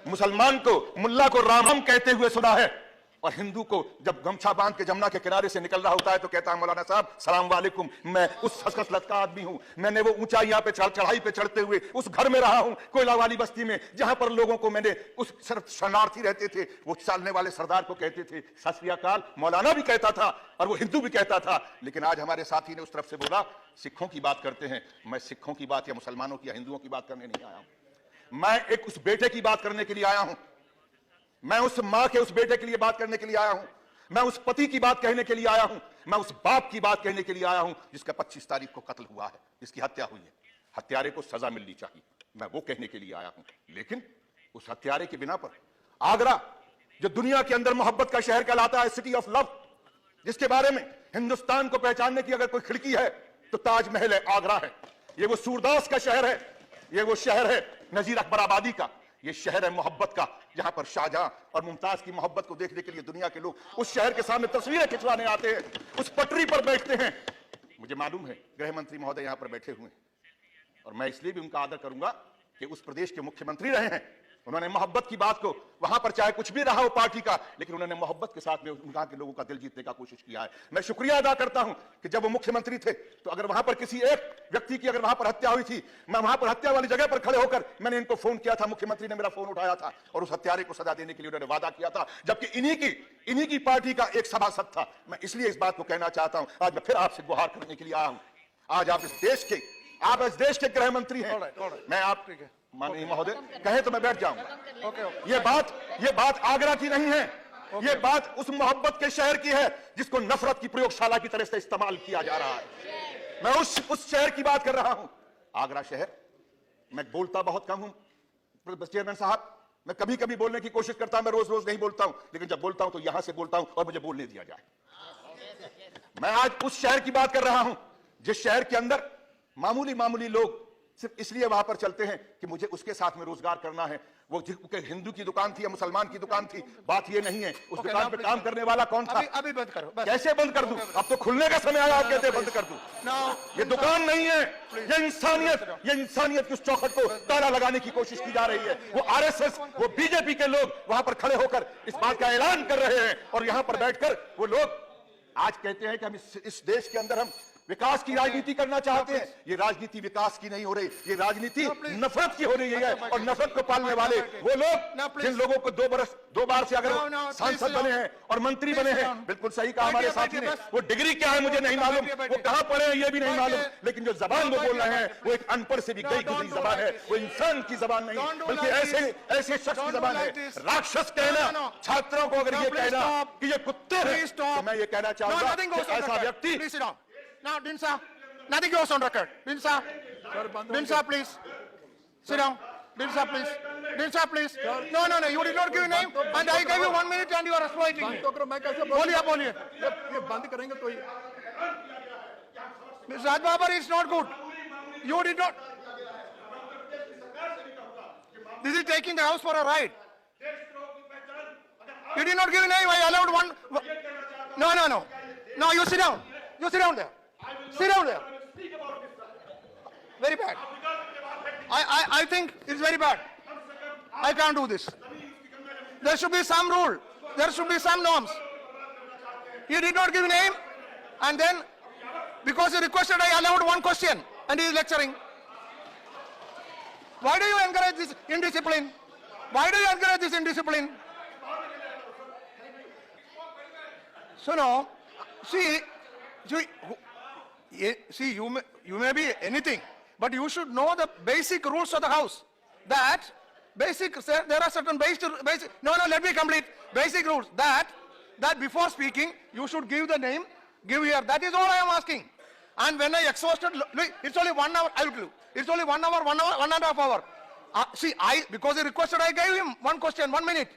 मुसलमान को, मुल्ला को राम राम कहते हुए सुना है, और हिंदू को जब गमछा बांध के जमुना के किनारे से निकल रहा होता है तो कहता है मौलाना साहब सलाम वालेकुम, मैं उस खसखस लत का आदमी हूं, मैंने वो ऊंचाइयां पे चढ़ाई पे चढ़ते हुए उस घर में रहा हूं, कोयला वाली बस्ती में, जहां पर लोगों को मैंने, उस शरणार्थी रहते थे, वो चालने वाले सरदार को कहते थे सत श्री अकाल। मौलाना भी कहता था और वो हिंदू भी कहता था। लेकिन आज हमारे साथी ने उस तरफ से बोला सिखों की बात करते हैं। मैं सिखों की बात या मुसलमानों की या हिंदुओं की बात करने नहीं आया हूं। मैं एक उस बेटे की बात करने के लिए आया हूं, मैं उस मां के उस बेटे के लिए बात करने के लिए आया हूं, मैं उस पति की बात कहने के लिए आया हूं, मैं उस बाप की बात कहने के लिए आया हूं जिसका 25 तारीख को कत्ल हुआ है, जिसकी हत्या हुई है। हत्यारे को सजा मिलनी चाहिए, मैं वो कहने के लिए आया हूं। लेकिन उस हत्यारे की बिना पर आगरा, जो दुनिया के अंदर मोहब्बत का शहर कहलाता है, सिटी ऑफ लव, जिसके बारे में हिंदुस्तान को पहचानने की अगर कोई खिड़की है तो ताजमहल है, आगरा है। ये वो सूरदास का शहर है, ये वो शहर है नजीर अकबर आबादी का, ये शहर है मोहब्बत का, जहां पर शाहजहां और मुमताज की मोहब्बत को देखने के लिए दुनिया के लोग उस शहर के सामने तस्वीरें खिंचवाने आते हैं, उस पटरी पर बैठते हैं। मुझे मालूम है गृह मंत्री महोदय यहां पर बैठे हुए हैं और मैं इसलिए भी उनका आदर करूंगा कि उस प्रदेश के मुख्यमंत्री रहे हैं। उन्होंने मोहब्बत की बात को, वहां पर चाहे कुछ भी रहा हो पार्टी का, लेकिन उन्होंने मोहब्बत के साथ में वहां के लोगों का दिल जीतने का कोशिश किया है। मैं शुक्रिया अदा करता हूं कि जब वो मुख्यमंत्री थे तो अगर वहां पर किसी एक व्यक्ति की अगर वहां पर हत्या हुई थी, मैं वहां पर हत्या वाली जगह पर खड़े होकर मैंने इनको फोन किया था, मुख्यमंत्री ने मेरा फोन उठाया था और उस हत्यारे को सजा देने के लिए उन्होंने वादा किया था, जबकि इन्हीं की पार्टी का एक सभासद था। मैं इसलिए इस बात को कहना चाहता हूं, आज मैं फिर आपसे गुहार करने के लिए आया हूं। आज आप इस देश के गृह मंत्री हैं। मैं आप माननीय महोदय कहे तो मैं बैठ जाऊंगा। ये बात आगरा की नहीं है, ये बात उस मोहब्बत के शहर की है जिसको नफरत की प्रयोगशाला की तरह से इस्तेमाल किया जा रहा है। मैं उस शहर की बात कर रहा हूं, आगरा शहर। मैं बोलता बहुत कम हूं चेयरमैन साहब, मैं कभी कभी बोलने की कोशिश करता हूं, मैं रोज रोज नहीं बोलता हूं, लेकिन जब बोलता हूं तो यहां से बोलता हूं और मुझे बोलने दिया जाए। मैं आज उस शहर की बात कर रहा हूं जिस शहर के अंदर मामूली लोग सिर्फ इसलिए वहां पर चलते हैं कि मुझे उसके साथ में रोजगार करना है। वो हिंदू की दुकान थी या मुसलमान की दुकान थी, बात ये नहीं है। उस दुकान पे काम करने वाला कौन था? अभी बंद करो। कैसे बंद कर दूं? अब तो खुलने का समय आया, आप कहते हैं बंद कर दूं। ये दुकान नहीं है, ये इंसानियत की उस चौखट को ताला लगाने की कोशिश की जा रही है। वो आरएसएस, वो बीजेपी के लोग वहां पर खड़े होकर इस बात का ऐलान कर रहे हैं और यहां पर बैठकर वो लोग आज कहते हैं कि हम इस देश के अंदर हम विकास की राजनीति करना चाहते हैं। ये राजनीति विकास की नहीं हो रही, ये राजनीति नफरत की हो रही है। और नफरत को पालने वाले वो लोग जिन लोगों को दो बार से अगर सांसद बने हैं और मंत्री बने हैं, बिल्कुल सही कहा हमारे साथी ने, वो डिग्री क्या है मुझे नहीं मालूम, वो कहां पढ़े हैं ये भी नहीं मालूम, लेकिन जो जबान वो बोल रहे हैं वो एक अनपढ़ से भी गई गुजरी जबान है। वो इंसान की जबान नहीं, बल्कि ऐसे शख्स की जबान है। राक्षस कहना छात्रों को, अगर ये कहना कि ये कुत्ते हैं, तो मैं ये कहना चाहूंगा कि ऐसा व्यक्ति। Now, Dinsa, nothing goes on record. Dinsa, please. Sit down. Dinsa, please. No, you did not give a name, and I gave you 1 minute and you are exploiting me. बोलिए. ये बंद करेंगे तो Mr. Raj Babar, it's not good. You did not. This is taking the house for a ride. You did not give a name. I allowed one. No. No, you sit down. You sit down there. Sit down there. Very bad. I think it's very bad. I can't do this. There should be some rule. There should be some norms. He did not give a name, and then because he requested, I allowed one question, and he is lecturing. Why do you encourage this indiscipline? So now, see, you may be anything, but you should know the basic rules of the house. There are certain basic. No, let me complete. Basic rules that before speaking you should give the name, give here. That is all I am asking. And when I exhausted, it's only 1 hour. I will tell you. It's only 1 hour, 1 and a half hour. Because he requested, I gave him one question, 1 minute.